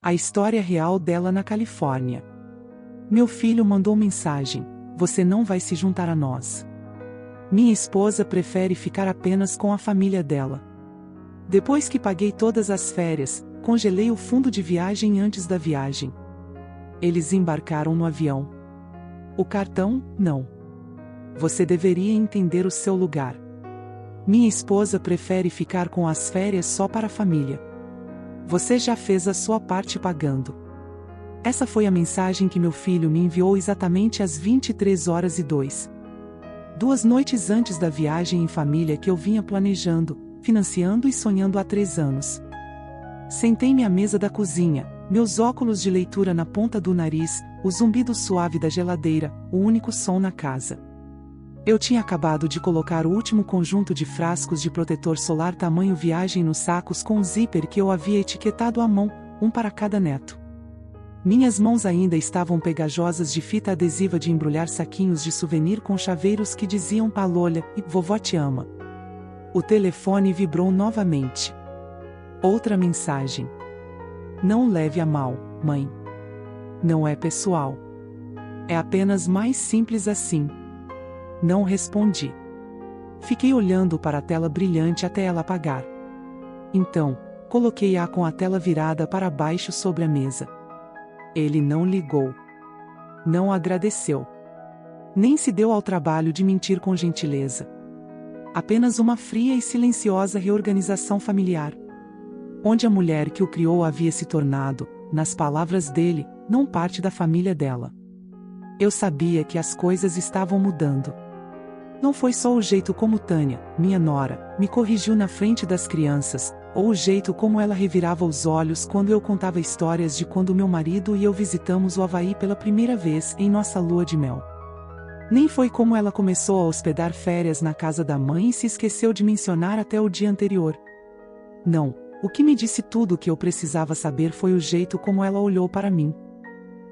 A história real dela na Califórnia. Meu filho mandou mensagem: você não vai se juntar a nós. Minha esposa prefere ficar apenas com a família dela. Depois que paguei todas as férias, congelei o fundo de viagem antes da viagem. Eles embarcaram no avião. O cartão, não. Você deveria entender o seu lugar. Minha esposa prefere ficar com as férias só para a família. Você já fez a sua parte pagando. Essa foi a mensagem que meu filho me enviou exatamente às 23h02. 2 noites antes da viagem em família que eu vinha planejando, financiando e sonhando há 3 anos. Sentei-me à mesa da cozinha, meus óculos de leitura na ponta do nariz, o zumbido suave da geladeira, o único som na casa. Eu tinha acabado de colocar o último conjunto de frascos de protetor solar tamanho viagem nos sacos com o zíper que eu havia etiquetado à mão, um para cada neto. Minhas mãos ainda estavam pegajosas de fita adesiva de embrulhar saquinhos de souvenir com chaveiros que diziam "Palolha" e "Vovó te ama". O telefone vibrou novamente. Outra mensagem. Não leve a mal, mãe. Não é pessoal. É apenas mais simples assim. Não respondi. Fiquei olhando para a tela brilhante até ela apagar. Então, coloquei-a com a tela virada para baixo sobre a mesa. Ele não ligou. Não agradeceu. Nem se deu ao trabalho de mentir com gentileza. Apenas uma fria e silenciosa reorganização familiar. Onde a mulher que o criou havia se tornado, nas palavras dele, não parte da família dela. Eu sabia que as coisas estavam mudando. Não foi só o jeito como Tânia, minha nora, me corrigiu na frente das crianças, ou o jeito como ela revirava os olhos quando eu contava histórias de quando meu marido e eu visitamos o Havaí pela primeira vez em nossa lua de mel. Nem foi como ela começou a hospedar férias na casa da mãe e se esqueceu de mencionar até o dia anterior. Não, o que me disse tudo o que eu precisava saber foi o jeito como ela olhou para mim.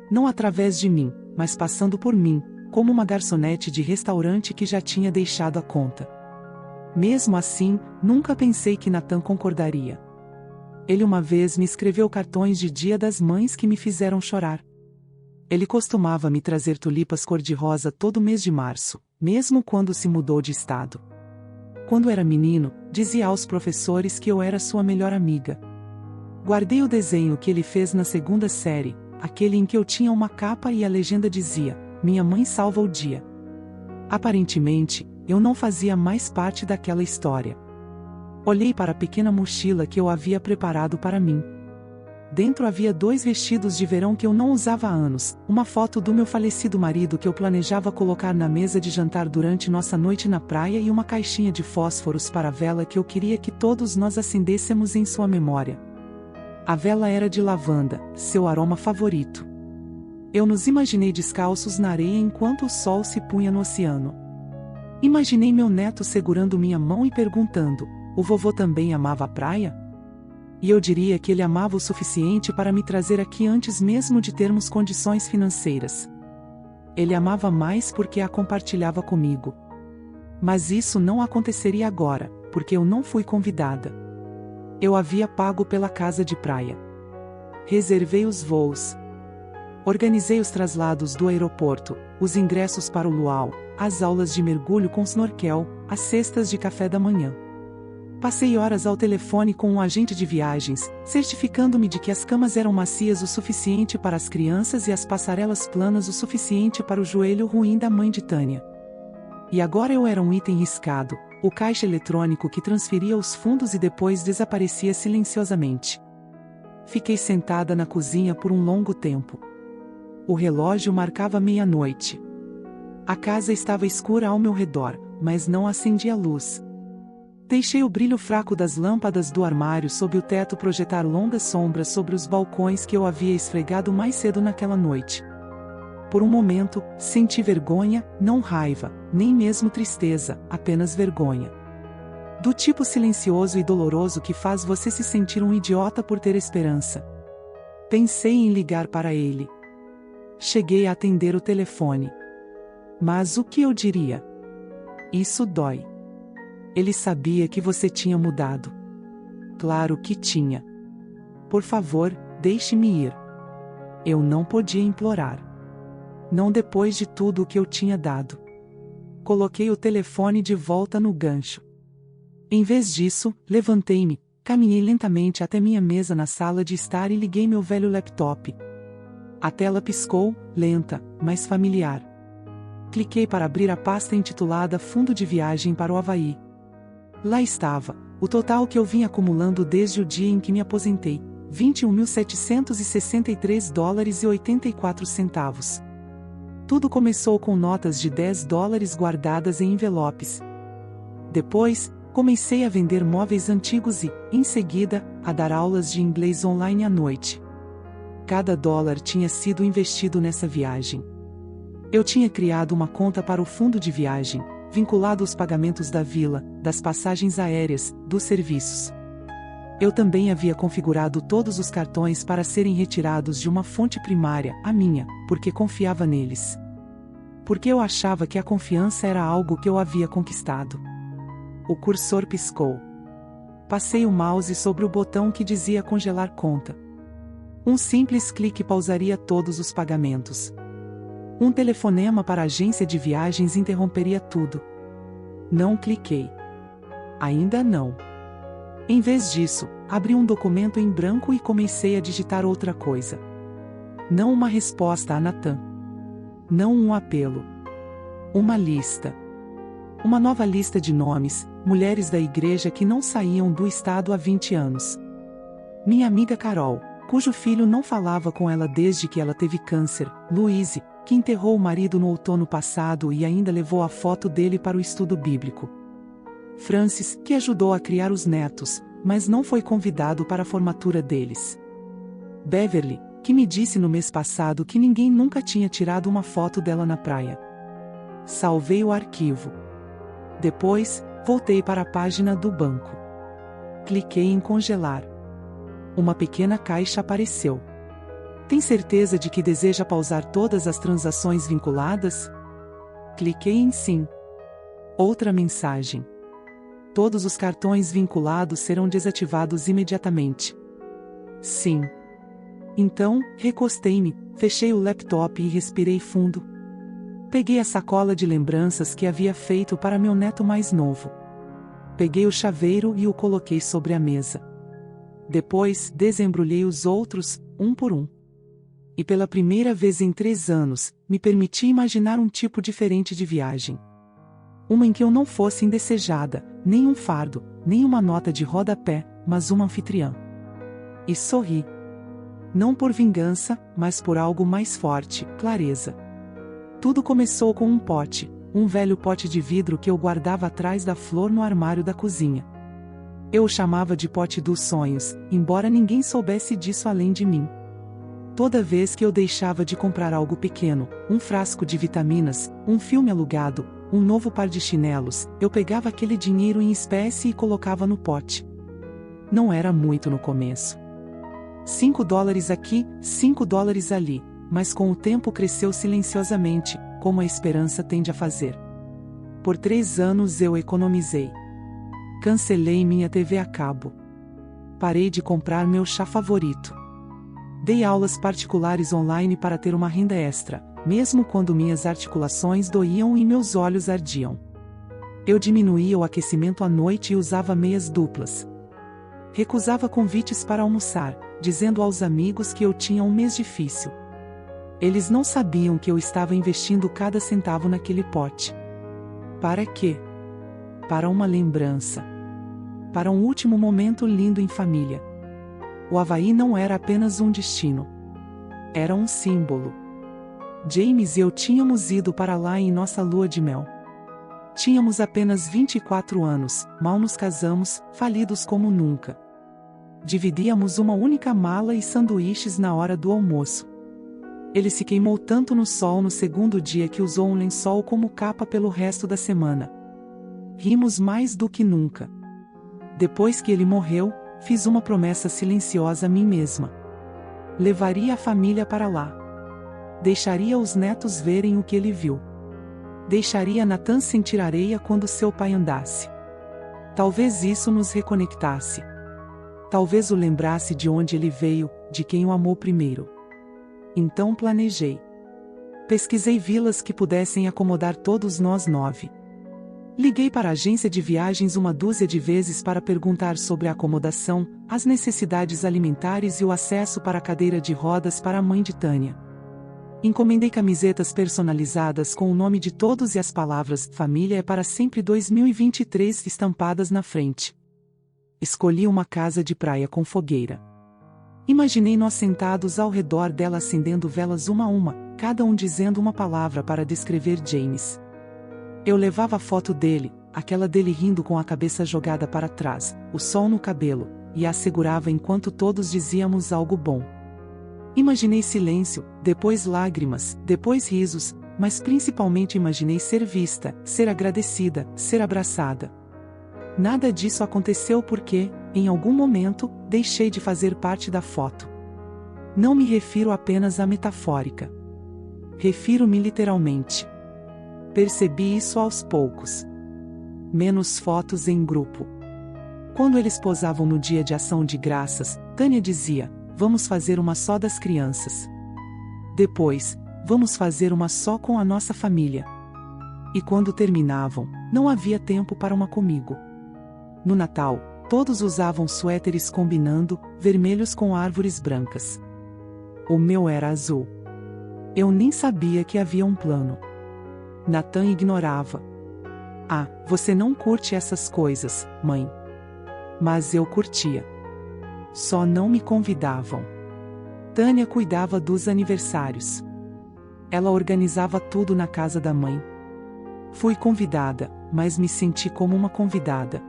Não através de mim, mas passando por mim, como uma garçonete de restaurante que já tinha deixado a conta. Mesmo assim, nunca pensei que Nathan concordaria. Ele uma vez me escreveu cartões de Dia das Mães que me fizeram chorar. Ele costumava me trazer tulipas cor-de-rosa todo mês de março, mesmo quando se mudou de estado. Quando era menino, dizia aos professores que eu era sua melhor amiga. Guardei o desenho que ele fez na 2ª série, aquele em que eu tinha uma capa e a legenda dizia: "Minha mãe salva o dia". Aparentemente, eu não fazia mais parte daquela história. Olhei para a pequena mochila que eu havia preparado para mim. Dentro havia 2 vestidos de verão que eu não usava há anos, uma foto do meu falecido marido que eu planejava colocar na mesa de jantar durante nossa noite na praia e uma caixinha de fósforos para a vela que eu queria que todos nós acendêssemos em sua memória. A vela era de lavanda, seu aroma favorito. Eu nos imaginei descalços na areia enquanto o sol se punha no oceano. Imaginei meu neto segurando minha mão e perguntando: o vovô também amava a praia? E eu diria que ele amava o suficiente para me trazer aqui antes mesmo de termos condições financeiras. Ele amava mais porque a compartilhava comigo. Mas isso não aconteceria agora, porque eu não fui convidada. Eu havia pago pela casa de praia. Reservei os voos. Organizei os traslados do aeroporto, os ingressos para o luau, as aulas de mergulho com snorkel, as cestas de café da manhã. Passei horas ao telefone com um agente de viagens, certificando-me de que as camas eram macias o suficiente para as crianças e as passarelas planas o suficiente para o joelho ruim da mãe de Tânia. E agora eu era um item riscado, o caixa eletrônico que transferia os fundos e depois desaparecia silenciosamente. Fiquei sentada na cozinha por um longo tempo. O relógio marcava meia-noite. A casa estava escura ao meu redor, mas não acendia luz. Deixei o brilho fraco das lâmpadas do armário sob o teto projetar longas sombras sobre os balcões que eu havia esfregado mais cedo naquela noite. Por um momento, senti vergonha, não raiva, nem mesmo tristeza, apenas vergonha. Do tipo silencioso e doloroso que faz você se sentir um idiota por ter esperança. Pensei em ligar para ele. Cheguei a atender o telefone. Mas o que eu diria? Isso dói. Ele sabia que você tinha mudado. Claro que tinha. Por favor, deixe-me ir. Eu não podia implorar. Não depois de tudo o que eu tinha dado. Coloquei o telefone de volta no gancho. Em vez disso, levantei-me, caminhei lentamente até minha mesa na sala de estar e liguei meu velho laptop. A tela piscou, lenta, mas familiar. Cliquei para abrir a pasta intitulada Fundo de Viagem para o Havaí. Lá estava, o total que eu vim acumulando desde o dia em que me aposentei, $21.763,84. Tudo começou com notas de $10 guardadas em envelopes. Depois, comecei a vender móveis antigos e, em seguida, a dar aulas de inglês online à noite. Cada dólar tinha sido investido nessa viagem. Eu tinha criado uma conta para o fundo de viagem, vinculado aos pagamentos da vila, das passagens aéreas, dos serviços. Eu também havia configurado todos os cartões para serem retirados de uma fonte primária, a minha, porque confiava neles. Porque eu achava que a confiança era algo que eu havia conquistado. O cursor piscou. Passei o mouse sobre o botão que dizia congelar conta. Um simples clique pausaria todos os pagamentos. Um telefonema para a agência de viagens interromperia tudo. Não cliquei. Ainda não. Em vez disso, abri um documento em branco e comecei a digitar outra coisa. Não uma resposta a Nathan. Não um apelo. Uma lista. Uma nova lista de nomes, mulheres da igreja que não saíam do estado há 20 anos. Minha amiga Carol, cujo filho não falava com ela desde que ela teve câncer, Louise, que enterrou o marido no outono passado e ainda levou a foto dele para o estudo bíblico. Francis, que ajudou a criar os netos, mas não foi convidado para a formatura deles. Beverly, que me disse no mês passado que ninguém nunca tinha tirado uma foto dela na praia. Salvei o arquivo. Depois, voltei para a página do banco. Cliquei em congelar. Uma pequena caixa apareceu. Tem certeza de que deseja pausar todas as transações vinculadas? Cliquei em sim. Outra mensagem. Todos os cartões vinculados serão desativados imediatamente. Sim. Então, recostei-me, fechei o laptop e respirei fundo. Peguei a sacola de lembranças que havia feito para meu neto mais novo. Peguei o chaveiro e o coloquei sobre a mesa. Depois, desembrulhei os outros, um por um. E pela primeira vez em 3 anos, me permiti imaginar um tipo diferente de viagem. Uma em que eu não fosse indesejada, nem um fardo, nem uma nota de rodapé, mas uma anfitriã. E sorri. Não por vingança, mas por algo mais forte, clareza. Tudo começou com um pote, um velho pote de vidro que eu guardava atrás da flor no armário da cozinha. Eu o chamava de pote dos sonhos, embora ninguém soubesse disso além de mim. Toda vez que eu deixava de comprar algo pequeno, um frasco de vitaminas, um filme alugado, um novo par de chinelos, eu pegava aquele dinheiro em espécie e colocava no pote. Não era muito no começo. $5 aqui, $5 ali, mas com o tempo cresceu silenciosamente, como a esperança tende a fazer. Por 3 anos eu economizei. Cancelei minha TV a cabo. Parei de comprar meu chá favorito. Dei aulas particulares online para ter uma renda extra, mesmo quando minhas articulações doíam e meus olhos ardiam. Eu diminuía o aquecimento à noite e usava meias duplas. Recusava convites para almoçar, dizendo aos amigos que eu tinha um mês difícil. Eles não sabiam que eu estava investindo cada centavo naquele pote. Para quê? Para uma lembrança. Para um último momento lindo em família. O Havaí não era apenas um destino. Era um símbolo. James e eu tínhamos ido para lá em nossa lua de mel. Tínhamos apenas 24 anos, mal nos casamos, falidos como nunca. Dividíamos uma única mala e sanduíches na hora do almoço. Ele se queimou tanto no sol no segundo dia que usou um lençol como capa pelo resto da semana. Rimos mais do que nunca. Depois que ele morreu, fiz uma promessa silenciosa a mim mesma. Levaria a família para lá. Deixaria os netos verem o que ele viu. Deixaria Nathan sentir areia quando seu pai andasse. Talvez isso nos reconectasse. Talvez o lembrasse de onde ele veio, de quem o amou primeiro. Então planejei. Pesquisei vilas que pudessem acomodar todos nós 9. Liguei para a agência de viagens uma dúzia de vezes para perguntar sobre a acomodação, as necessidades alimentares e o acesso para a cadeira de rodas para a mãe de Tânia. Encomendei camisetas personalizadas com o nome de todos e as palavras "Família é para sempre 2023" estampadas na frente. Escolhi uma casa de praia com fogueira. Imaginei nós sentados ao redor dela acendendo velas uma a uma, cada um dizendo uma palavra para descrever James. Eu levava a foto dele, aquela dele rindo com a cabeça jogada para trás, o sol no cabelo, e a segurava enquanto todos dizíamos algo bom. Imaginei silêncio, depois lágrimas, depois risos, mas principalmente imaginei ser vista, ser agradecida, ser abraçada. Nada disso aconteceu porque, em algum momento, deixei de fazer parte da foto. Não me refiro apenas à metafórica. Refiro-me literalmente. Percebi isso aos poucos. Menos fotos em grupo. Quando eles posavam no dia de ação de graças, Tânia dizia: "Vamos fazer uma só das crianças. Depois, vamos fazer uma só com a nossa família." E quando terminavam, não havia tempo para uma comigo. No Natal, todos usavam suéteres combinando, vermelhos com árvores brancas. O meu era azul. Eu nem sabia que havia um plano. Nathan ignorava. "Ah, você não curte essas coisas, mãe." Mas eu curtia. Só não me convidavam. Tânia cuidava dos aniversários. Ela organizava tudo na casa da mãe. Fui convidada, mas me senti como uma convidada.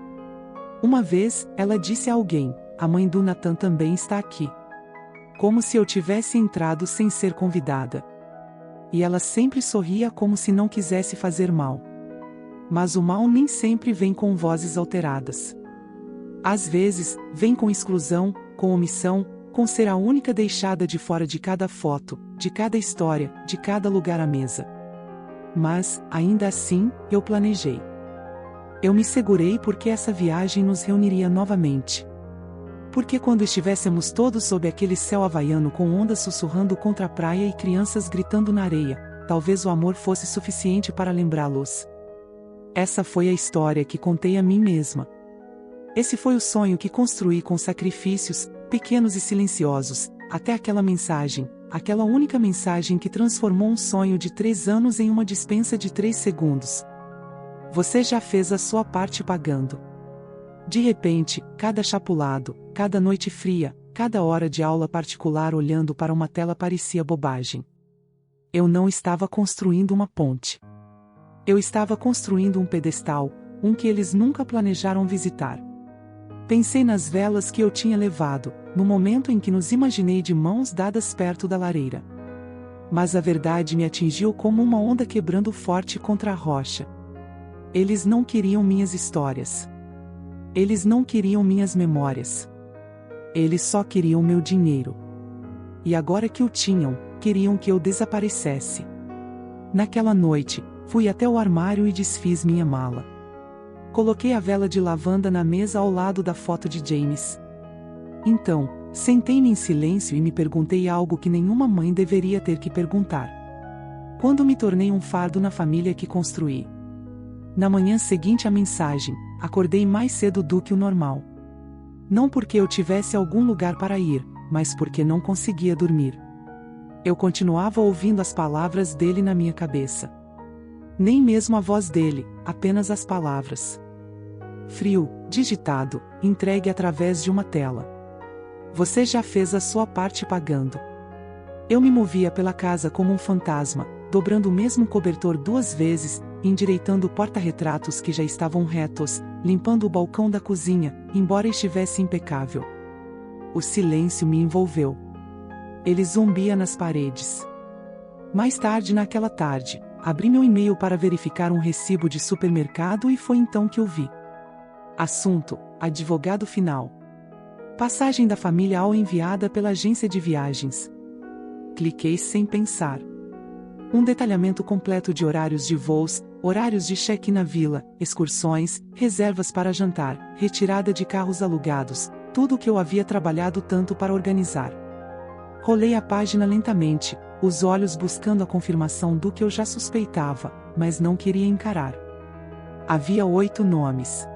Uma vez, ela disse a alguém: "A mãe do Nathan também está aqui." Como se eu tivesse entrado sem ser convidada. E ela sempre sorria como se não quisesse fazer mal. Mas o mal nem sempre vem com vozes alteradas. Às vezes, vem com exclusão, com omissão, com ser a única deixada de fora de cada foto, de cada história, de cada lugar à mesa. Mas, ainda assim, eu planejei. Eu me segurei porque essa viagem nos reuniria novamente. Porque quando estivéssemos todos sob aquele céu havaiano com ondas sussurrando contra a praia e crianças gritando na areia, talvez o amor fosse suficiente para lembrá-los. Essa foi a história que contei a mim mesma. Esse foi o sonho que construí com sacrifícios, pequenos e silenciosos, até aquela mensagem, aquela única mensagem que transformou um sonho de 3 anos em uma dispensa de 3 segundos. Você já fez a sua parte pagando. De repente, cada chapulado, cada noite fria, cada hora de aula particular olhando para uma tela parecia bobagem. Eu não estava construindo uma ponte. Eu estava construindo um pedestal, um que eles nunca planejaram visitar. Pensei nas velas que eu tinha levado, no momento em que nos imaginei de mãos dadas perto da lareira. Mas a verdade me atingiu como uma onda quebrando forte contra a rocha. Eles não queriam minhas histórias. Eles não queriam minhas memórias. Eles só queriam meu dinheiro. E agora que o tinham, queriam que eu desaparecesse. Naquela noite, fui até o armário e desfiz minha mala. Coloquei a vela de lavanda na mesa ao lado da foto de James. Então, sentei-me em silêncio e me perguntei algo que nenhuma mãe deveria ter que perguntar. Quando me tornei um fardo na família que construí? Na manhã seguinte à mensagem, acordei mais cedo do que o normal. Não porque eu tivesse algum lugar para ir, mas porque não conseguia dormir. Eu continuava ouvindo as palavras dele na minha cabeça. Nem mesmo a voz dele, apenas as palavras. Frio, digitado, entregue através de uma tela. Você já fez a sua parte pagando. Eu me movia pela casa como um fantasma, dobrando o mesmo cobertor 2 vezes, endireitando o porta-retratos que já estavam retos, limpando o balcão da cozinha, embora estivesse impecável. O silêncio me envolveu. Ele zumbia nas paredes. Mais tarde naquela tarde, abri meu e-mail para verificar um recibo de supermercado e foi então que o vi. Assunto: advogado final. Passagem da família ao enviada pela agência de viagens. Cliquei sem pensar. Um detalhamento completo de horários de voos, horários de check-in na vila, excursões, reservas para jantar, retirada de carros alugados, tudo o que eu havia trabalhado tanto para organizar. Rolei a página lentamente, os olhos buscando a confirmação do que eu já suspeitava, mas não queria encarar. Havia 8 nomes.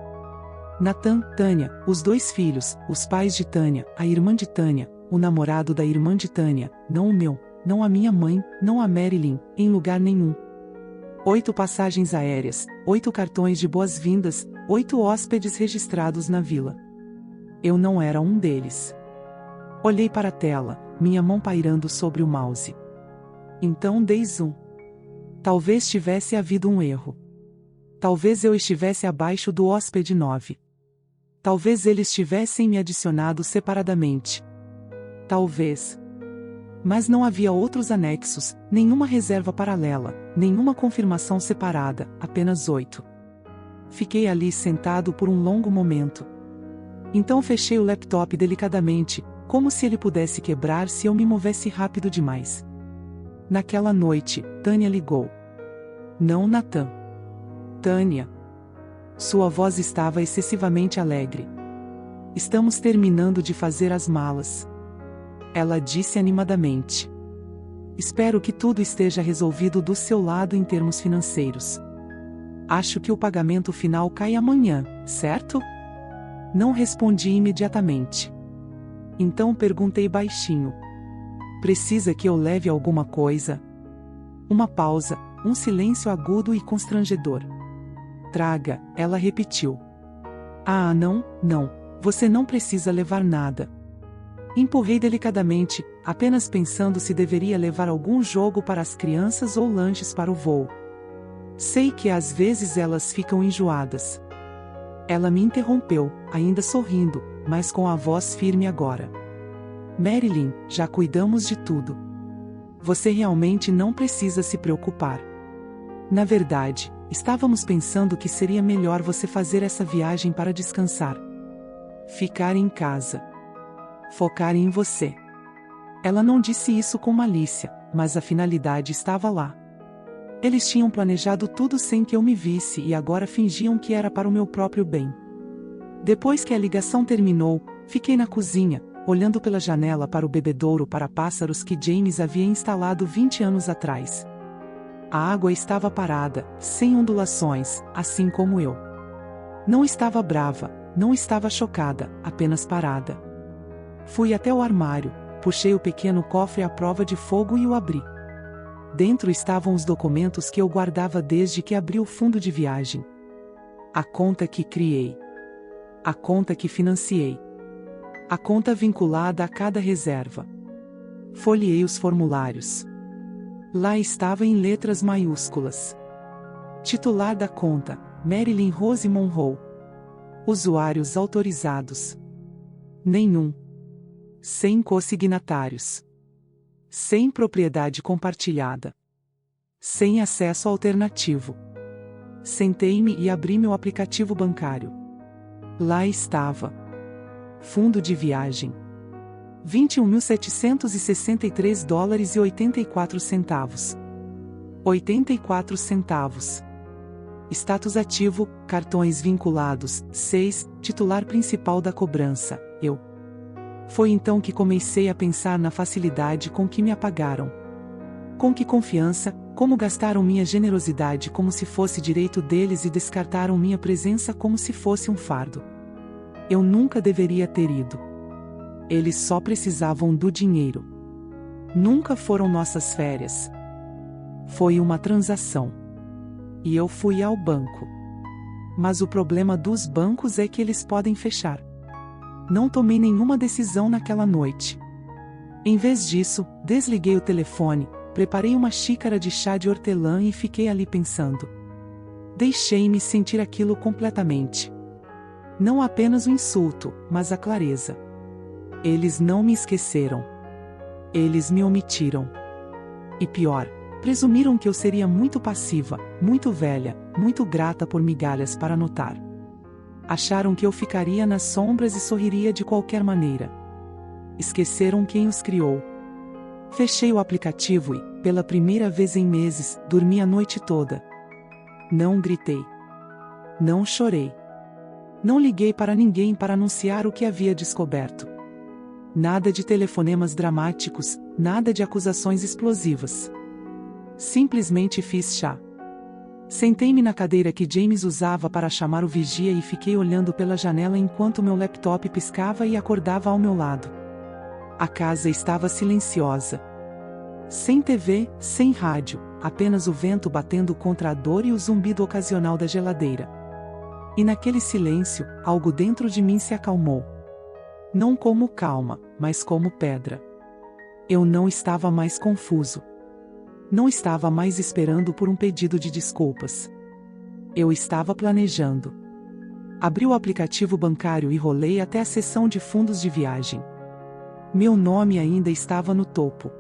Nathan, Tânia, os 2 filhos, os pais de Tânia, a irmã de Tânia, o namorado da irmã de Tânia, não o meu, não a minha mãe, não a Marilyn, em lugar nenhum. 8 passagens aéreas, 8 cartões de boas-vindas, 8 hóspedes registrados na vila. Eu não era um deles. Olhei para a tela, minha mão pairando sobre o mouse. Então dei zoom. Talvez tivesse havido um erro. Talvez eu estivesse abaixo do hóspede 9. Talvez eles tivessem me adicionado separadamente. Talvez. Mas não havia outros anexos, nenhuma reserva paralela, nenhuma confirmação separada, apenas 8. Fiquei ali sentado por um longo momento. Então fechei o laptop delicadamente, como se ele pudesse quebrar se eu me movesse rápido demais. Naquela noite, Tânia ligou. Não Nathan. Tânia. Sua voz estava excessivamente alegre. Estamos terminando de fazer as malas. Ela disse animadamente. Espero que tudo esteja resolvido do seu lado em termos financeiros. Acho que o pagamento final cai amanhã, certo? Não respondi imediatamente. Então perguntei baixinho. Precisa que eu leve alguma coisa? Uma pausa, um silêncio agudo e constrangedor. Traga, ela repetiu. Ah, não, você não precisa levar nada. Empurrei delicadamente, apenas pensando se deveria levar algum jogo para as crianças ou lanches para o voo. Sei que às vezes elas ficam enjoadas. Ela me interrompeu, ainda sorrindo, mas com a voz firme agora. Marilyn, já cuidamos de tudo. Você realmente não precisa se preocupar. Na verdade, estávamos pensando que seria melhor você fazer essa viagem para descansar. Ficar em casa. Focar em você. Ela não disse isso com malícia, mas a finalidade estava lá. Eles tinham planejado tudo sem que eu me visse e agora fingiam que era para o meu próprio bem. Depois que a ligação terminou, fiquei na cozinha, olhando pela janela para o bebedouro para pássaros que James havia instalado 20 anos atrás. A água estava parada, sem ondulações, assim como eu. Não estava brava, não estava chocada, apenas parada. Fui até o armário, puxei o pequeno cofre à prova de fogo e o abri. Dentro estavam os documentos que eu guardava desde que abri o fundo de viagem. A conta que criei. A conta que financiei. A conta vinculada a cada reserva. Folheei os formulários. Lá estava em letras maiúsculas. Titular da conta, Marilyn Rose Monroe. Usuários autorizados. Nenhum. 100 consignatários. Sem propriedade compartilhada. Sem acesso alternativo. Sentei-me e abri meu aplicativo bancário. Lá estava. Fundo de viagem. $21.763,84. 84 centavos. Status ativo, cartões vinculados, 6, titular principal da cobrança, eu. Foi então que comecei a pensar na facilidade com que me apagaram. Com que confiança, como gastaram minha generosidade como se fosse direito deles e descartaram minha presença como se fosse um fardo. Eu nunca deveria ter ido. Eles só precisavam do dinheiro. Nunca foram nossas férias. Foi uma transação. E eu fui ao banco. Mas o problema dos bancos é que eles podem fechar. Não tomei nenhuma decisão naquela noite. Em vez disso, desliguei o telefone, preparei uma xícara de chá de hortelã e fiquei ali pensando. Deixei-me sentir aquilo completamente. Não apenas o insulto, mas a clareza. Eles não me esqueceram. Eles me omitiram. E pior, presumiram que eu seria muito passiva, muito velha, muito grata por migalhas para notar. Acharam que eu ficaria nas sombras e sorriria de qualquer maneira. Esqueceram quem os criou. Fechei o aplicativo e, pela primeira vez em meses, dormi a noite toda. Não gritei. Não chorei. Não liguei para ninguém para anunciar o que havia descoberto. Nada de telefonemas dramáticos, nada de acusações explosivas. Simplesmente fiz chá. Sentei-me na cadeira que James usava para chamar o vigia e fiquei olhando pela janela enquanto meu laptop piscava e acordava ao meu lado. A casa estava silenciosa. Sem TV, sem rádio, apenas o vento batendo contra a dor e o zumbido ocasional da geladeira. E naquele silêncio, algo dentro de mim se acalmou. Não como calma, mas como pedra. Eu não estava mais confuso. Não estava mais esperando por um pedido de desculpas. Eu estava planejando. Abri o aplicativo bancário e rolei até a seção de fundos de viagem. Meu nome ainda estava no topo.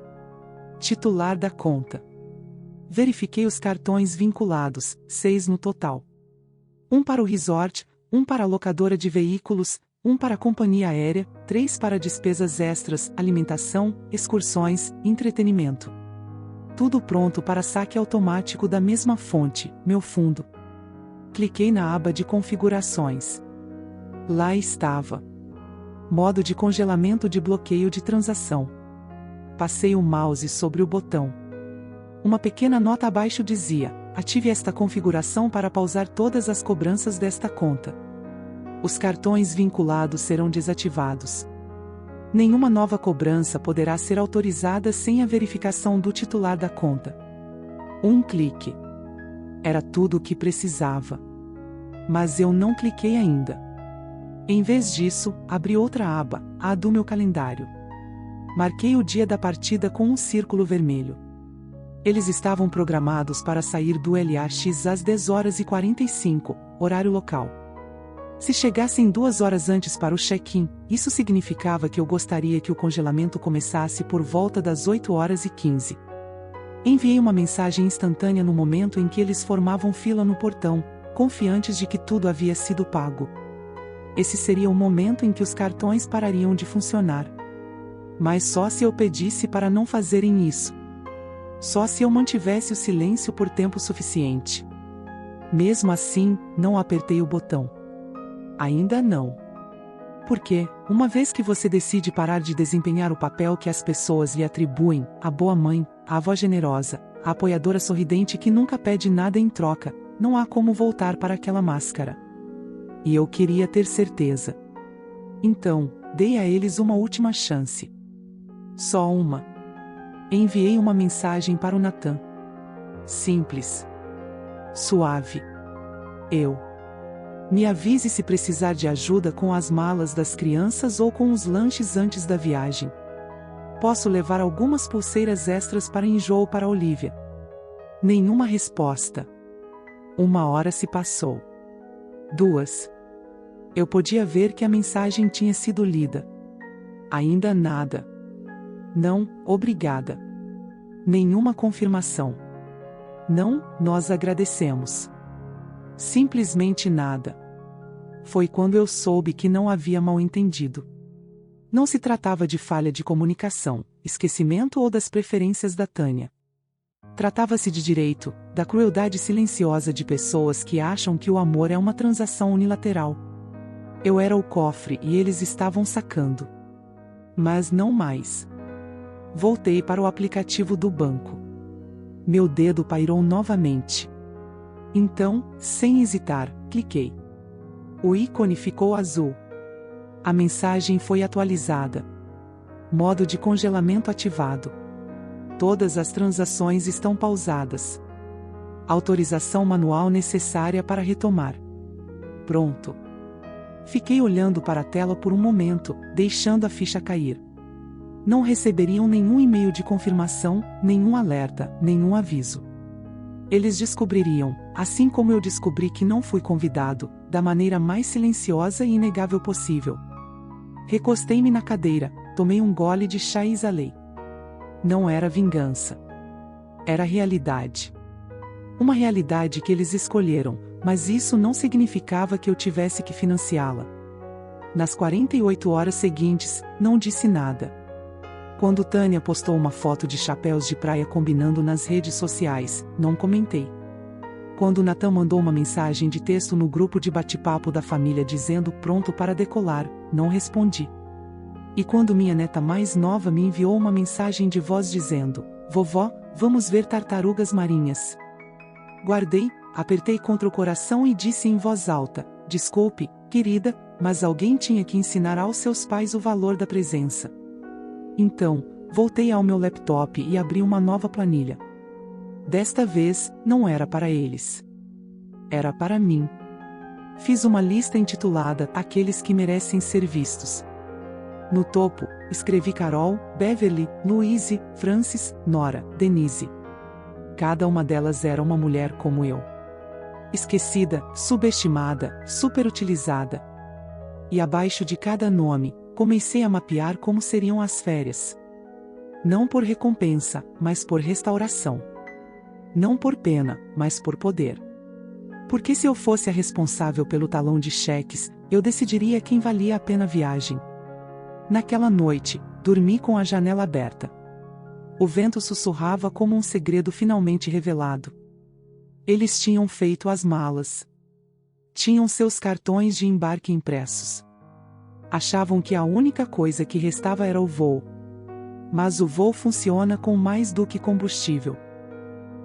Titular da conta. Verifiquei os cartões vinculados, 6 no total. Um para o resort, um para a locadora de veículos, um para a companhia aérea, 3 para despesas extras, alimentação, excursões, entretenimento. Tudo pronto para saque automático da mesma fonte, meu fundo. Cliquei na aba de configurações. Lá estava. Modo de congelamento de bloqueio de transação. Passei o mouse sobre o botão. Uma pequena nota abaixo dizia: ative esta configuração para pausar todas as cobranças desta conta. Os cartões vinculados serão desativados. Nenhuma nova cobrança poderá ser autorizada sem a verificação do titular da conta. Um clique. Era tudo o que precisava. Mas eu não cliquei ainda. Em vez disso, abri outra aba, a do meu calendário. Marquei o dia da partida com um círculo vermelho. Eles estavam programados para sair do LAX às 10h45, horário local. Se chegassem 2 horas antes para o check-in, isso significava que eu gostaria que o congelamento começasse por volta das 8h15. Enviei uma mensagem instantânea no momento em que eles formavam fila no portão, confiantes de que tudo havia sido pago. Esse seria o momento em que os cartões parariam de funcionar. Mas só se eu pedisse para não fazerem isso. Só se eu mantivesse o silêncio por tempo suficiente. Mesmo assim, não apertei o botão. Ainda não. Porque, uma vez que você decide parar de desempenhar o papel que as pessoas lhe atribuem, a boa mãe, a avó generosa, a apoiadora sorridente que nunca pede nada em troca, não há como voltar para aquela máscara. E eu queria ter certeza. Então, dei a eles uma última chance. Só uma. Enviei uma mensagem para o Nathan. Simples. Suave. Me avise se precisar de ajuda com as malas das crianças ou com os lanches antes da viagem. Posso levar algumas pulseiras extras para enjoo para Olivia. Nenhuma resposta. 1 hora se passou. 2. Eu podia ver que a mensagem tinha sido lida. Ainda nada. Não, obrigada. Nenhuma confirmação. Não, nós agradecemos. Simplesmente nada. Foi quando eu soube que não havia mal-entendido. Não se tratava de falha de comunicação, esquecimento ou das preferências da Tânia. Tratava-se de direito, da crueldade silenciosa de pessoas que acham que o amor é uma transação unilateral. Eu era o cofre e eles estavam sacando. Mas não mais. Voltei para o aplicativo do banco. Meu dedo pairou novamente. Então, sem hesitar, cliquei. O ícone ficou azul. A mensagem foi atualizada. Modo de congelamento ativado. Todas as transações estão pausadas. Autorização manual necessária para retomar. Pronto. Fiquei olhando para a tela por um momento, deixando a ficha cair. Não receberiam nenhum e-mail de confirmação, nenhum alerta, nenhum aviso. Eles descobririam, assim como eu descobri que não fui convidado, da maneira mais silenciosa e inegável possível. Recostei-me na cadeira, tomei um gole de chá e exalei. Não era vingança. Era realidade. Uma realidade que eles escolheram, mas isso não significava que eu tivesse que financiá-la. Nas 48 horas seguintes, não disse nada. Quando Tânia postou uma foto de chapéus de praia combinando nas redes sociais, não comentei. Quando Nathan mandou uma mensagem de texto no grupo de bate-papo da família dizendo pronto para decolar, não respondi. E quando minha neta mais nova me enviou uma mensagem de voz dizendo: "Vovó, vamos ver tartarugas marinhas." Guardei, apertei contra o coração e disse em voz alta: "Desculpe, querida, mas alguém tinha que ensinar aos seus pais o valor da presença." Então, voltei ao meu laptop e abri uma nova planilha. Desta vez, não era para eles. Era para mim. Fiz uma lista intitulada "Aqueles que merecem ser vistos." No topo, escrevi Carol, Beverly, Louise, Francis, Nora, Denise. Cada uma delas era uma mulher como eu. Esquecida, subestimada, superutilizada. E abaixo de cada nome, comecei a mapear como seriam as férias. Não por recompensa, mas por restauração. Não por pena, mas por poder. Porque se eu fosse a responsável pelo talão de cheques, eu decidiria quem valia a pena a viagem. Naquela noite, dormi com a janela aberta. O vento sussurrava como um segredo finalmente revelado. Eles tinham feito as malas. Tinham seus cartões de embarque impressos. Achavam que a única coisa que restava era o voo. Mas o voo funciona com mais do que combustível.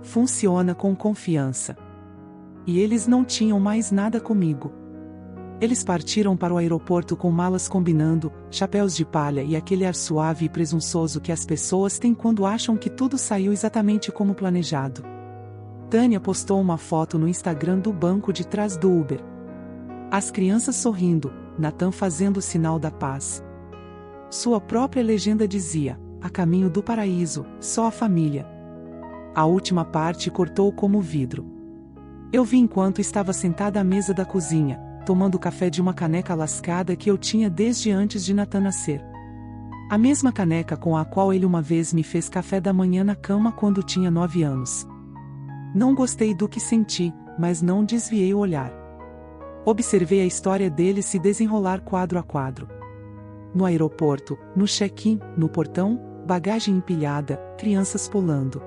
Funciona com confiança. E eles não tinham mais nada comigo. Eles partiram para o aeroporto com malas combinando, chapéus de palha e aquele ar suave e presunçoso que as pessoas têm quando acham que tudo saiu exatamente como planejado. Tânia postou uma foto no Instagram do banco de trás do Uber. As crianças sorrindo, Nathan fazendo o sinal da paz. Sua própria legenda dizia: "A caminho do paraíso, só a família." A última parte cortou como vidro. Eu vi enquanto estava sentada à mesa da cozinha, tomando café de uma caneca lascada que eu tinha desde antes de Nathan nascer. A mesma caneca com a qual ele uma vez me fez café da manhã na cama quando tinha 9 anos. Não gostei do que senti, mas não desviei o olhar. Observei a história dele se desenrolar quadro a quadro. No aeroporto, no check-in, no portão, bagagem empilhada, crianças pulando.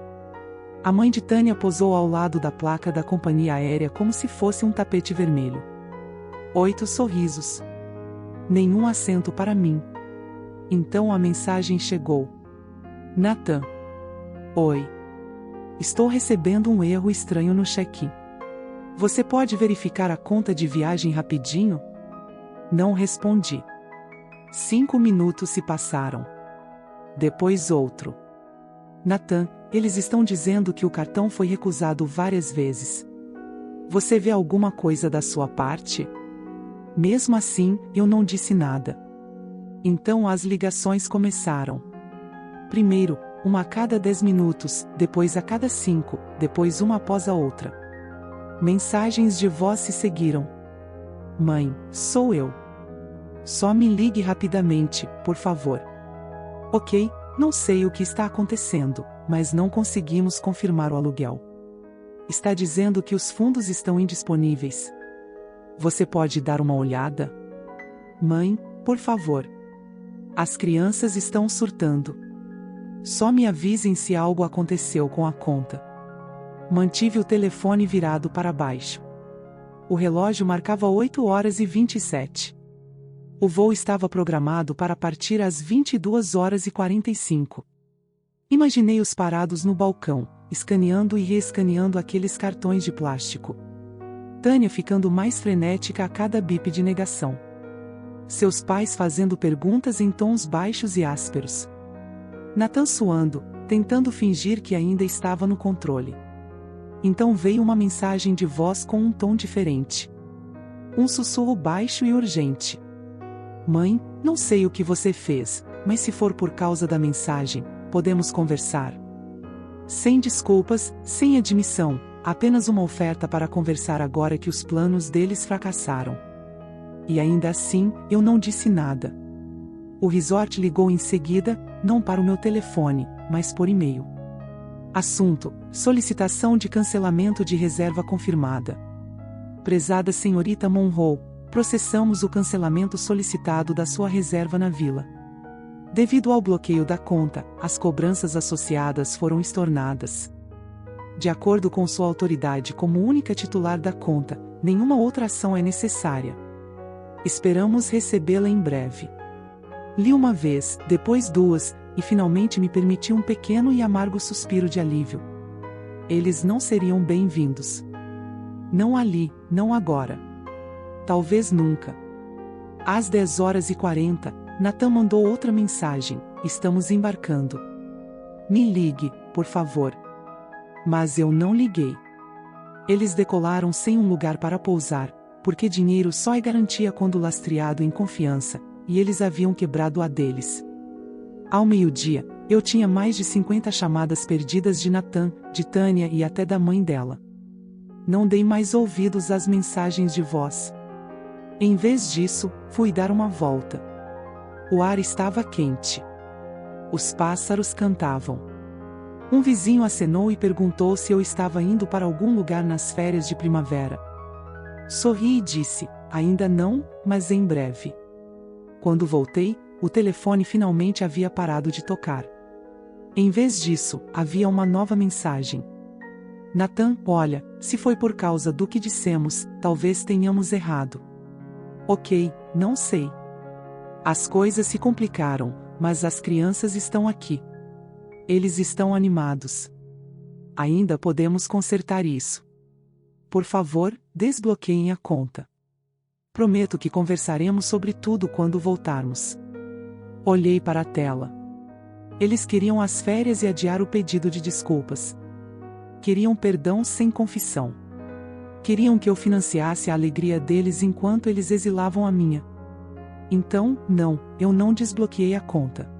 A mãe de Tânia posou ao lado da placa da companhia aérea como se fosse um tapete vermelho. 8 sorrisos. Nenhum assento para mim. Então a mensagem chegou. Nathan. Oi. Estou recebendo um erro estranho no check-in. Você pode verificar a conta de viagem rapidinho? Não respondi. 5 minutos se passaram. Depois outro. Nathan, eles estão dizendo que o cartão foi recusado várias vezes. Você vê alguma coisa da sua parte? Mesmo assim, eu não disse nada. Então as ligações começaram. Primeiro, uma a cada 10 minutos, depois a cada 5, depois uma após a outra. Mensagens de voz se seguiram. Mãe, sou eu. Só me ligue rapidamente, por favor. Ok, não sei o que está acontecendo, mas não conseguimos confirmar o aluguel. Está dizendo que os fundos estão indisponíveis. Você pode dar uma olhada? Mãe, por favor. As crianças estão surtando. Só me avisem se algo aconteceu com a conta. Mantive o telefone virado para baixo. O relógio marcava 8h27. O voo estava programado para partir às 22h45. Imaginei-os parados no balcão, escaneando e reescaneando aqueles cartões de plástico. Tânia ficando mais frenética a cada bip de negação. Seus pais fazendo perguntas em tons baixos e ásperos. Nathan suando, tentando fingir que ainda estava no controle. Então veio uma mensagem de voz com um tom diferente. Um sussurro baixo e urgente. Mãe, não sei o que você fez, mas se for por causa da mensagem, podemos conversar. Sem desculpas, sem admissão, apenas uma oferta para conversar agora que os planos deles fracassaram. E ainda assim, eu não disse nada. O resort ligou em seguida, não para o meu telefone, mas por e-mail. Assunto: solicitação de cancelamento de reserva confirmada. Prezada senhorita Monroe, processamos o cancelamento solicitado da sua reserva na vila. Devido ao bloqueio da conta, as cobranças associadas foram estornadas. De acordo com sua autoridade como única titular da conta, nenhuma outra ação é necessária. Esperamos recebê-la em breve. Li uma vez, depois duas, e finalmente me permiti um pequeno e amargo suspiro de alívio. Eles não seriam bem-vindos. Não ali, não agora. Talvez nunca. Às 10h40, Nathan mandou outra mensagem: estamos embarcando. Me ligue, por favor. Mas eu não liguei. Eles decolaram sem um lugar para pousar, porque dinheiro só é garantia quando lastreado em confiança, e eles haviam quebrado a deles. Ao meio-dia, eu tinha mais de 50 chamadas perdidas de Nathan, de Tânia e até da mãe dela. Não dei mais ouvidos às mensagens de voz. Em vez disso, fui dar uma volta. O ar estava quente. Os pássaros cantavam. Um vizinho acenou e perguntou se eu estava indo para algum lugar nas férias de primavera. Sorri e disse: ainda não, mas em breve. Quando voltei, o telefone finalmente havia parado de tocar. Em vez disso, havia uma nova mensagem. Nathan, olha, se foi por causa do que dissemos, talvez tenhamos errado. Ok, não sei. As coisas se complicaram, mas as crianças estão aqui. Eles estão animados. Ainda podemos consertar isso. Por favor, desbloqueiem a conta. Prometo que conversaremos sobre tudo quando voltarmos. Olhei para a tela. Eles queriam as férias e adiar o pedido de desculpas. Queriam perdão sem confissão. Queriam que eu financiasse a alegria deles enquanto eles exilavam a minha. Então, não, eu não desbloqueei a conta.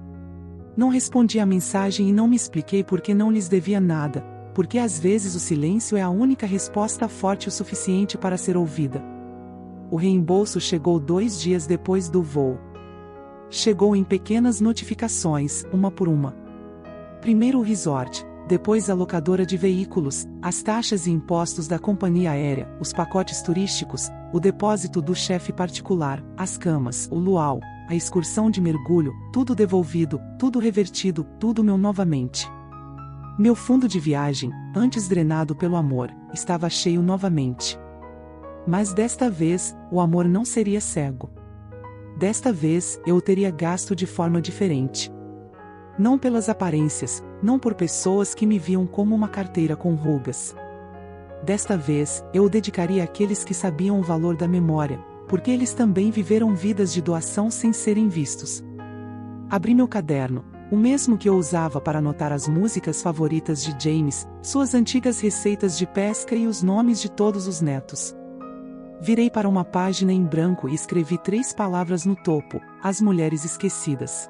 Não respondi à mensagem e não me expliquei porque não lhes devia nada, porque às vezes o silêncio é a única resposta forte o suficiente para ser ouvida. O reembolso chegou 2 dias depois do voo. Chegou em pequenas notificações, uma por uma. Primeiro o resort, depois a locadora de veículos, as taxas e impostos da companhia aérea, os pacotes turísticos, o depósito do chefe particular, as camas, o luau, a excursão de mergulho, tudo devolvido, tudo revertido, tudo meu novamente. Meu fundo de viagem, antes drenado pelo amor, estava cheio novamente. Mas desta vez, o amor não seria cego. Desta vez, eu o teria gasto de forma diferente. Não pelas aparências, não por pessoas que me viam como uma carteira com rugas. Desta vez, eu o dedicaria àqueles que sabiam o valor da memória, porque eles também viveram vidas de doação sem serem vistos. Abri meu caderno, o mesmo que eu usava para anotar as músicas favoritas de James, suas antigas receitas de pesca e os nomes de todos os netos. Virei para uma página em branco e escrevi 3 palavras no topo: as mulheres esquecidas.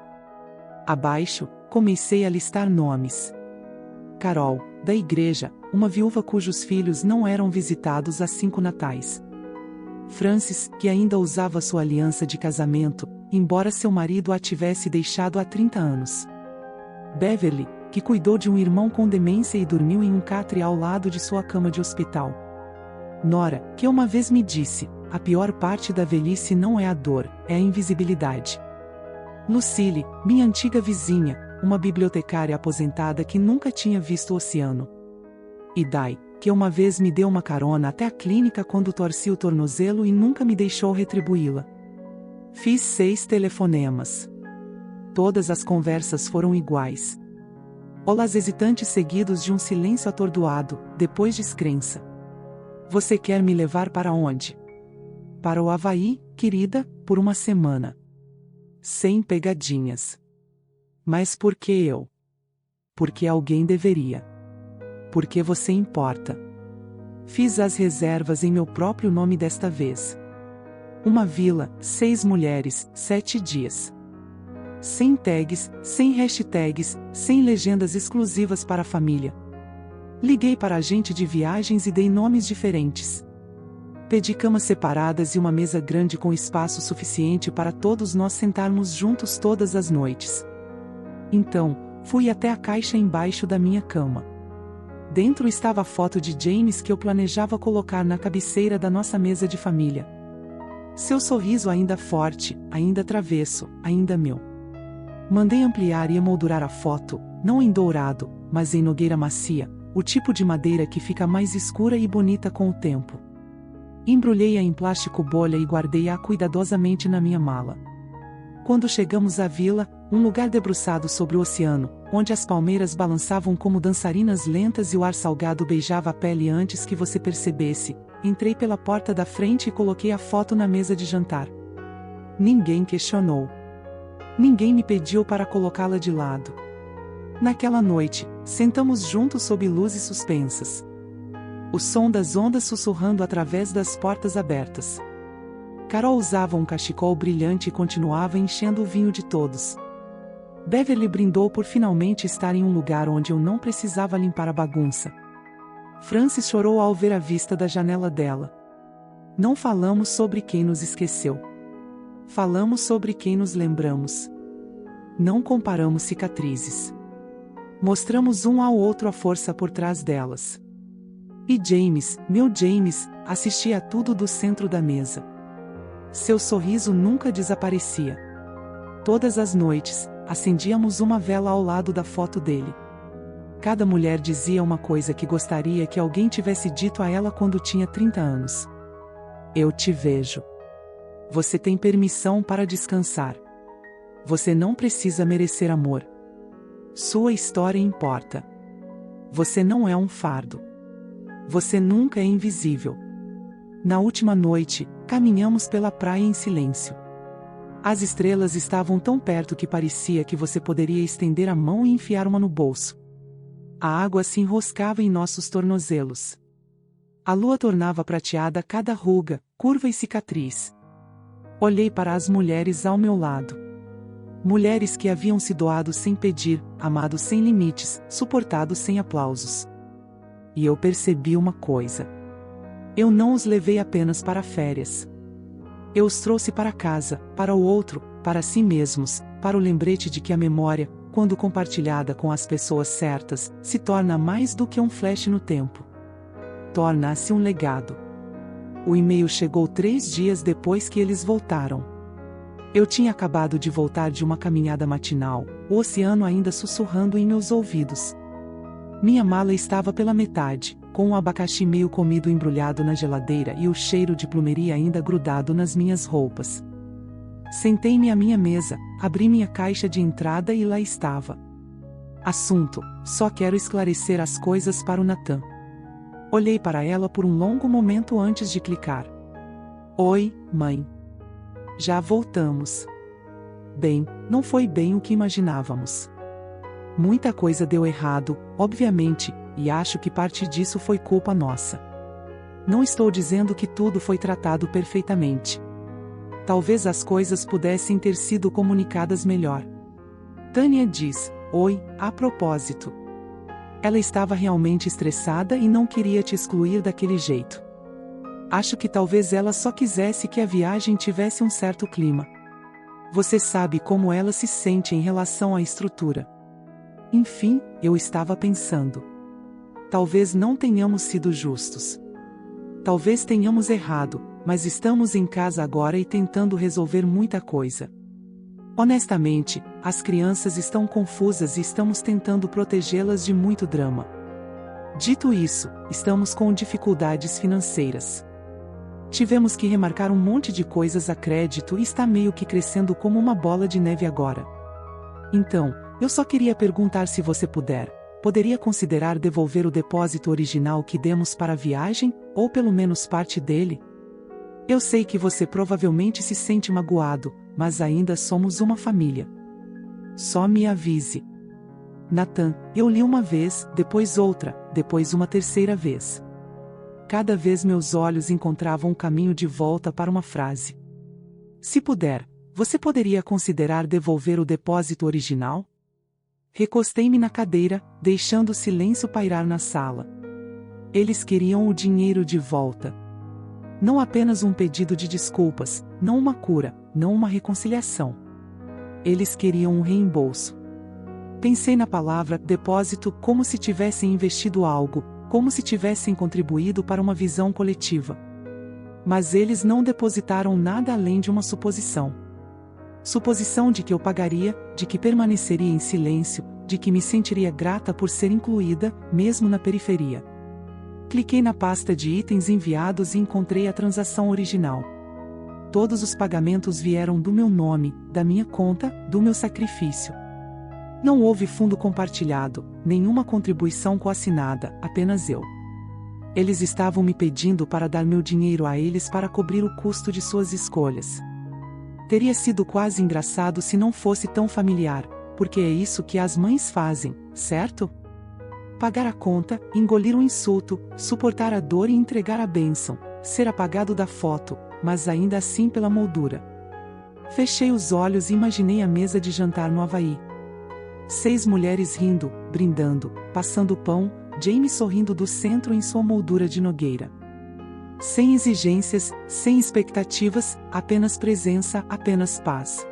Abaixo, comecei a listar nomes. Carol, da igreja, uma viúva cujos filhos não eram visitados há 5 natais. Francis, que ainda usava sua aliança de casamento, embora seu marido a tivesse deixado há 30 anos. Beverly, que cuidou de um irmão com demência e dormiu em um catre ao lado de sua cama de hospital. Nora, que uma vez me disse: a pior parte da velhice não é a dor, é a invisibilidade. Lucille, minha antiga vizinha, uma bibliotecária aposentada que nunca tinha visto o oceano. E Dai, que uma vez me deu uma carona até a clínica quando torci o tornozelo e nunca me deixou retribuí-la. Fiz 6 telefonemas. Todas as conversas foram iguais. Olás hesitantes seguidos de um silêncio atordoado, depois descrença. Você quer me levar para onde? Para o Havaí, querida, por uma semana. Sem pegadinhas. Mas por que eu? Porque alguém deveria. Porque você importa. Fiz as reservas em meu próprio nome desta vez. Uma vila, 6 mulheres, 7 dias. Sem tags, sem hashtags, sem legendas exclusivas para a família. Liguei para a agente de viagens e dei nomes diferentes. Pedi camas separadas e uma mesa grande com espaço suficiente para todos nós sentarmos juntos todas as noites. Então, fui até a caixa embaixo da minha cama. Dentro estava a foto de James que eu planejava colocar na cabeceira da nossa mesa de família. Seu sorriso ainda forte, ainda travesso, ainda meu. Mandei ampliar e emoldurar a foto, não em dourado, mas em nogueira macia, o tipo de madeira que fica mais escura e bonita com o tempo. Embrulhei-a em plástico bolha e guardei-a cuidadosamente na minha mala. Quando chegamos à vila, um lugar debruçado sobre o oceano, onde as palmeiras balançavam como dançarinas lentas e o ar salgado beijava a pele antes que você percebesse, entrei pela porta da frente e coloquei a foto na mesa de jantar. Ninguém questionou. Ninguém me pediu para colocá-la de lado. Naquela noite, sentamos juntos sob luzes suspensas. O som das ondas sussurrando através das portas abertas. Carol usava um cachecol brilhante e continuava enchendo o vinho de todos. Beverly brindou por finalmente estar em um lugar onde eu não precisava limpar a bagunça. Frances chorou ao ver a vista da janela dela. Não falamos sobre quem nos esqueceu. Falamos sobre quem nos lembramos. Não comparamos cicatrizes. Mostramos um ao outro a força por trás delas. E James, meu James, assistia a tudo do centro da mesa. Seu sorriso nunca desaparecia. Todas as noites, acendíamos uma vela ao lado da foto dele. Cada mulher dizia uma coisa que gostaria que alguém tivesse dito a ela quando tinha 30 anos. Eu te vejo. Você tem permissão para descansar. Você não precisa merecer amor. Sua história importa. Você não é um fardo. Você nunca é invisível. Na última noite, caminhamos pela praia em silêncio. As estrelas estavam tão perto que parecia que você poderia estender a mão e enfiar uma no bolso. A água se enroscava em nossos tornozelos. A lua tornava prateada cada ruga, curva e cicatriz. Olhei para as mulheres ao meu lado. Mulheres que haviam se doado sem pedir, amado sem limites, suportado sem aplausos. E eu percebi uma coisa. Eu não os levei apenas para férias. Eu os trouxe para casa, para o outro, para si mesmos, para o lembrete de que a memória, quando compartilhada com as pessoas certas, se torna mais do que um flash no tempo. Torna-se um legado. O e-mail chegou 3 dias depois que eles voltaram. Eu tinha acabado de voltar de uma caminhada matinal, o oceano ainda sussurrando em meus ouvidos. Minha mala estava pela metade, com um abacaxi meio comido embrulhado na geladeira e o cheiro de plumeria ainda grudado nas minhas roupas. Sentei-me à minha mesa, abri minha caixa de entrada e lá estava. Assunto: só quero esclarecer as coisas para o Nathan. Olhei para ela por um longo momento antes de clicar. Oi, mãe. Já voltamos. Bem, não foi bem o que imaginávamos. Muita coisa deu errado, obviamente, e acho que parte disso foi culpa nossa. Não estou dizendo que tudo foi tratado perfeitamente. Talvez as coisas pudessem ter sido comunicadas melhor. Tânia diz: oi, a propósito. Ela estava realmente estressada e não queria te excluir daquele jeito. Acho que talvez ela só quisesse que a viagem tivesse um certo clima. Você sabe como ela se sente em relação à estrutura. Enfim, eu estava pensando. Talvez não tenhamos sido justos. Talvez tenhamos errado, mas estamos em casa agora e tentando resolver muita coisa. Honestamente, as crianças estão confusas e estamos tentando protegê-las de muito drama. Dito isso, estamos com dificuldades financeiras. Tivemos que remarcar um monte de coisas a crédito e está meio que crescendo como uma bola de neve agora. Então, eu só queria perguntar se você poderia considerar devolver o depósito original que demos para a viagem, ou pelo menos parte dele? Eu sei que você provavelmente se sente magoado, mas ainda somos uma família. Só me avise. Nathan, eu li uma vez, depois outra, depois uma terceira vez. Cada vez meus olhos encontravam um caminho de volta para uma frase. Se puder, você poderia considerar devolver o depósito original? Recostei-me na cadeira, deixando o silêncio pairar na sala. Eles queriam o dinheiro de volta. Não apenas um pedido de desculpas, não uma cura, não uma reconciliação. Eles queriam um reembolso. Pensei na palavra depósito como se tivessem investido algo, como se tivessem contribuído para uma visão coletiva. Mas eles não depositaram nada além de uma suposição. Suposição de que eu pagaria, de que permaneceria em silêncio, de que me sentiria grata por ser incluída, mesmo na periferia. Cliquei na pasta de itens enviados e encontrei a transação original. todos os pagamentos vieram do meu nome, da minha conta, do meu sacrifício. Não houve fundo compartilhado, nenhuma contribuição coassinada, apenas eu. Eles estavam me pedindo para dar meu dinheiro a eles para cobrir o custo de suas escolhas. Teria sido quase engraçado se não fosse tão familiar, porque é isso que as mães fazem, certo? Pagar a conta, engolir o insulto, suportar a dor e entregar a bênção, ser apagado da foto, mas ainda assim pela moldura. Fechei os olhos e imaginei a mesa de jantar no Havaí. 6 mulheres rindo, brindando, passando pão, James sorrindo do centro em sua moldura de nogueira. Sem exigências, sem expectativas, apenas presença, apenas paz.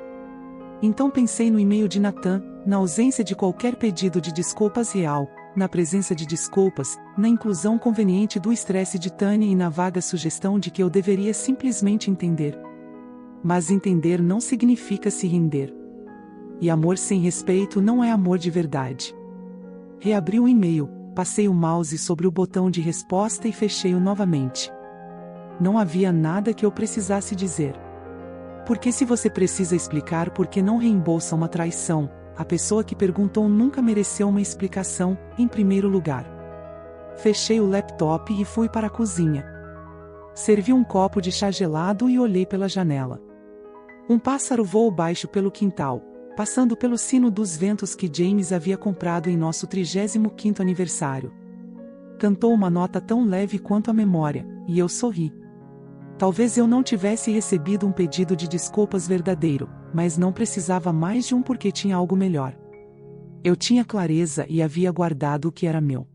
Então pensei no e-mail de Nathan, na ausência de qualquer pedido de desculpas real, na presença de desculpas, na inclusão conveniente do estresse de Tânia e na vaga sugestão de que eu deveria simplesmente entender. Mas entender não significa se render. E amor sem respeito não é amor de verdade. Reabri o e-mail, passei o mouse sobre o botão de resposta e fechei-o novamente. Não havia nada que eu precisasse dizer. Porque se você precisa explicar por que não reembolsa uma traição, a pessoa que perguntou nunca mereceu uma explicação, em primeiro lugar. Fechei o laptop e fui para a cozinha. Servi um copo de chá gelado e olhei pela janela. Um pássaro voou baixo pelo quintal, passando pelo sino dos ventos que James havia comprado em nosso 35º aniversário. Cantou uma nota tão leve quanto a memória, e eu sorri. Talvez eu não tivesse recebido um pedido de desculpas verdadeiro, mas não precisava mais de um porque tinha algo melhor. Eu tinha clareza e havia guardado o que era meu.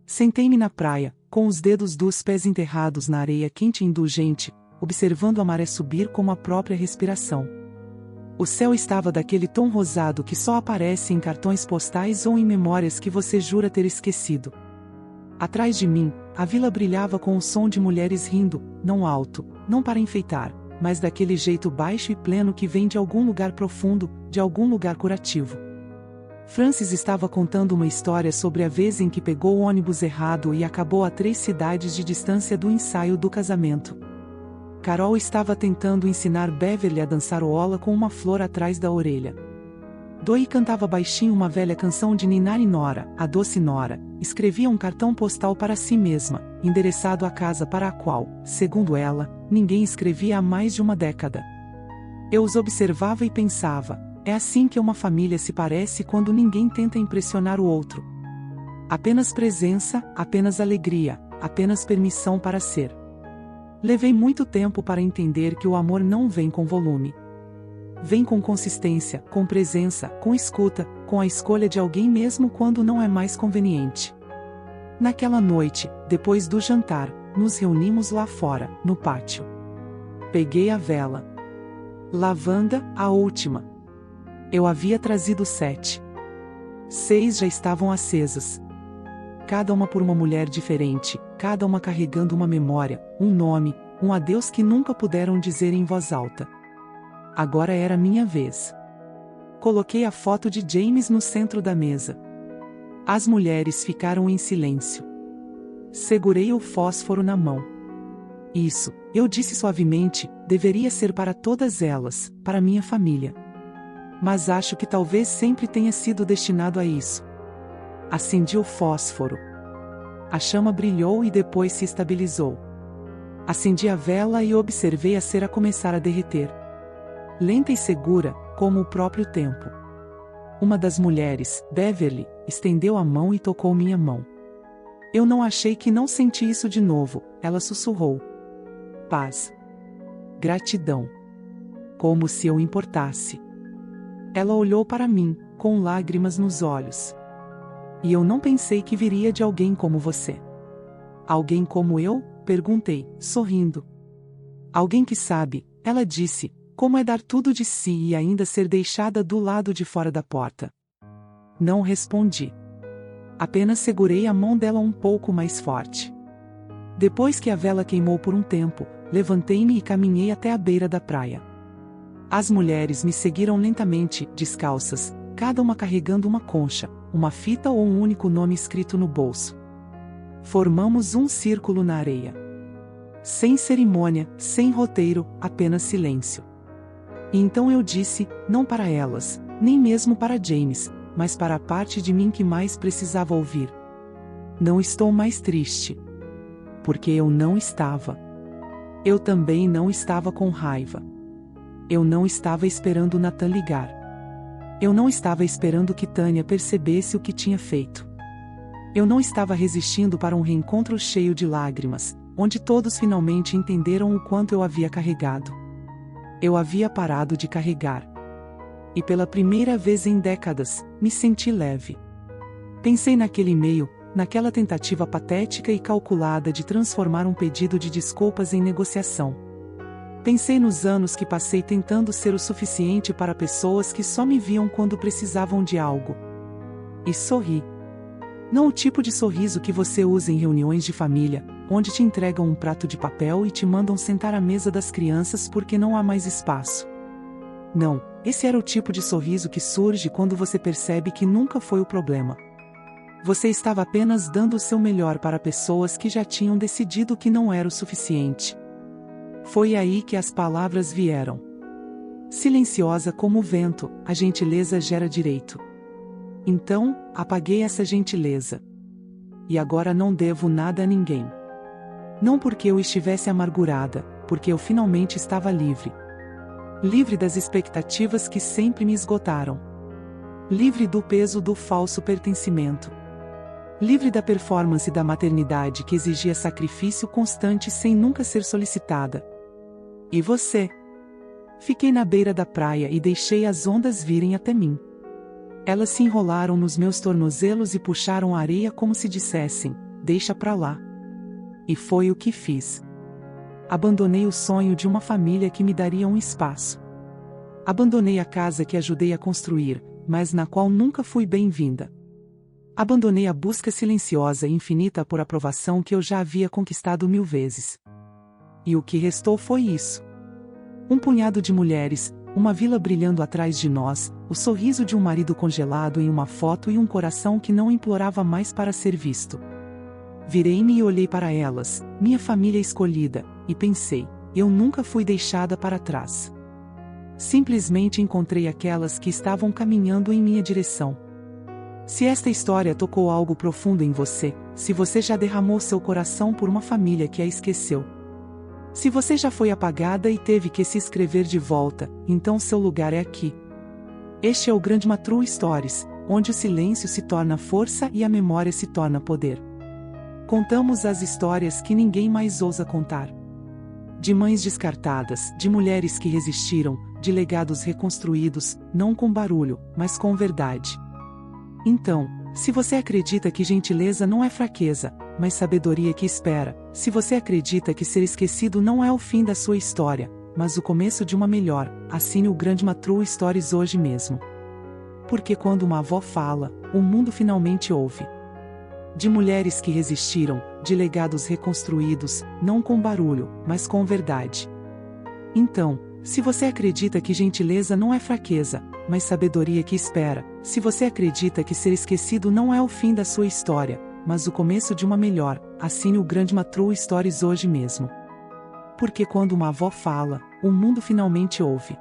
Sentei-me na praia, com os dedos dos pés enterrados na areia quente e indulgente, observando a maré subir como a própria respiração. O céu estava daquele tom rosado que só aparece em cartões postais ou em memórias que você jura ter esquecido. Atrás de mim, a vila brilhava com o som de mulheres rindo, não alto, não para enfeitar, mas daquele jeito baixo e pleno que vem de algum lugar profundo, de algum lugar curativo. Francis estava contando uma história sobre a vez em que pegou o ônibus errado e acabou a 3 cidades de distância do ensaio do casamento. Carol estava tentando ensinar Beverly a dançar ola com uma flor atrás da orelha. Doi cantava baixinho uma velha canção de Ninar e Nora, a doce Nora, escrevia um cartão postal para si mesma, endereçado à casa para a qual, segundo ela, ninguém escrevia há mais de uma década. Eu os observava e pensava, é assim que uma família se parece quando ninguém tenta impressionar o outro. Apenas presença, apenas alegria, apenas permissão para ser. Levei muito tempo para entender que o amor não vem com volume. Vem com consistência, com presença, com escuta, com a escolha de alguém mesmo quando não é mais conveniente. Naquela noite, depois do jantar, nos reunimos lá fora, no pátio. Peguei a vela. Lavanda, a última. Eu havia trazido 7. 6 já estavam acesas. Cada uma por uma mulher diferente, cada uma carregando uma memória, um nome, um adeus que nunca puderam dizer em voz alta. Agora era minha vez. Coloquei a foto de James no centro da mesa. As mulheres ficaram em silêncio. Segurei o fósforo na mão. Isso, eu disse suavemente, deveria ser para todas elas, para minha família. Mas acho que talvez sempre tenha sido destinado a isso. Acendi o fósforo. A chama brilhou e depois se estabilizou. Acendi a vela e observei a cera começar a derreter. Lenta e segura, como o próprio tempo. Uma das mulheres, Beverly, estendeu a mão e tocou minha mão. Eu não achei que não senti isso de novo, ela sussurrou. Paz. Gratidão. Como se eu importasse. Ela olhou para mim, com lágrimas nos olhos. E eu não pensei que viria de alguém como você. Alguém como eu? Perguntei, sorrindo. Alguém que sabe, ela disse, como é dar tudo de si e ainda ser deixada do lado de fora da porta. Não respondi. Apenas segurei a mão dela um pouco mais forte. Depois que a vela queimou por um tempo, levantei-me e caminhei até a beira da praia. As mulheres me seguiram lentamente, descalças, cada uma carregando uma concha, uma fita ou um único nome escrito no bolso. Formamos um círculo na areia. Sem cerimônia, sem roteiro, apenas silêncio. E então eu disse, não para elas, nem mesmo para James, mas para a parte de mim que mais precisava ouvir. Não estou mais triste. Porque eu não estava. Eu também não estava com raiva. Eu não estava esperando Nathan ligar. Eu não estava esperando que Tânia percebesse o que tinha feito. Eu não estava resistindo para um reencontro cheio de lágrimas, onde todos finalmente entenderam o quanto eu havia carregado. Eu havia parado de carregar. E pela primeira vez em décadas, me senti leve. Pensei naquele e-mail, naquela tentativa patética e calculada de transformar um pedido de desculpas em negociação. Pensei nos anos que passei tentando ser o suficiente para pessoas que só me viam quando precisavam de algo. E sorri. Não o tipo de sorriso que você usa em reuniões de família, onde te entregam um prato de papel e te mandam sentar à mesa das crianças porque não há mais espaço. Não, esse era o tipo de sorriso que surge quando você percebe que nunca foi o problema. Você estava apenas dando o seu melhor para pessoas que já tinham decidido que não era o suficiente. Foi aí que as palavras vieram. Silenciosa como o vento, a gentileza gera direito. Então, apaguei essa gentileza. E agora não devo nada a ninguém. Não porque eu estivesse amargurada, porque eu finalmente estava livre. Livre das expectativas que sempre me esgotaram. Livre do peso do falso pertencimento. Livre da performance da maternidade que exigia sacrifício constante sem nunca ser solicitada. E você? Fiquei na beira da praia e deixei as ondas virem até mim. Elas se enrolaram nos meus tornozelos e puxaram a areia como se dissessem, deixa pra lá. E foi o que fiz. Abandonei o sonho de uma família que me daria um espaço. Abandonei a casa que ajudei a construir, mas na qual nunca fui bem-vinda. Abandonei a busca silenciosa e infinita por aprovação que eu já havia conquistado 1000 vezes. E o que restou foi isso. Um punhado de mulheres, uma vila brilhando atrás de nós, o sorriso de um marido congelado em uma foto e um coração que não implorava mais para ser visto. Virei-me e olhei para elas, minha família escolhida, e pensei, eu nunca fui deixada para trás. Simplesmente encontrei aquelas que estavam caminhando em minha direção. Se esta história tocou algo profundo em você, se você já derramou seu coração por uma família que a esqueceu, se você já foi apagada e teve que se escrever de volta, então seu lugar é aqui. Este é o Grandma True Stories, onde o silêncio se torna força e a memória se torna poder. Contamos as histórias que ninguém mais ousa contar. De mães descartadas, de mulheres que resistiram, de legados reconstruídos, não com barulho, mas com verdade. Então, se você acredita que gentileza não é fraqueza, mas sabedoria que espera, se você acredita que ser esquecido não é o fim da sua história, mas o começo de uma melhor, assine o Grandma True Stories hoje mesmo. Porque quando uma avó fala, o mundo finalmente ouve. De mulheres que resistiram, de legados reconstruídos, não com barulho, mas com verdade. Então, se você acredita que gentileza não é fraqueza, mas sabedoria que espera, se você acredita que ser esquecido não é o fim da sua história, mas o começo de uma melhor, assine o Grandma True Stories hoje mesmo. Porque quando uma avó fala, o mundo finalmente ouve.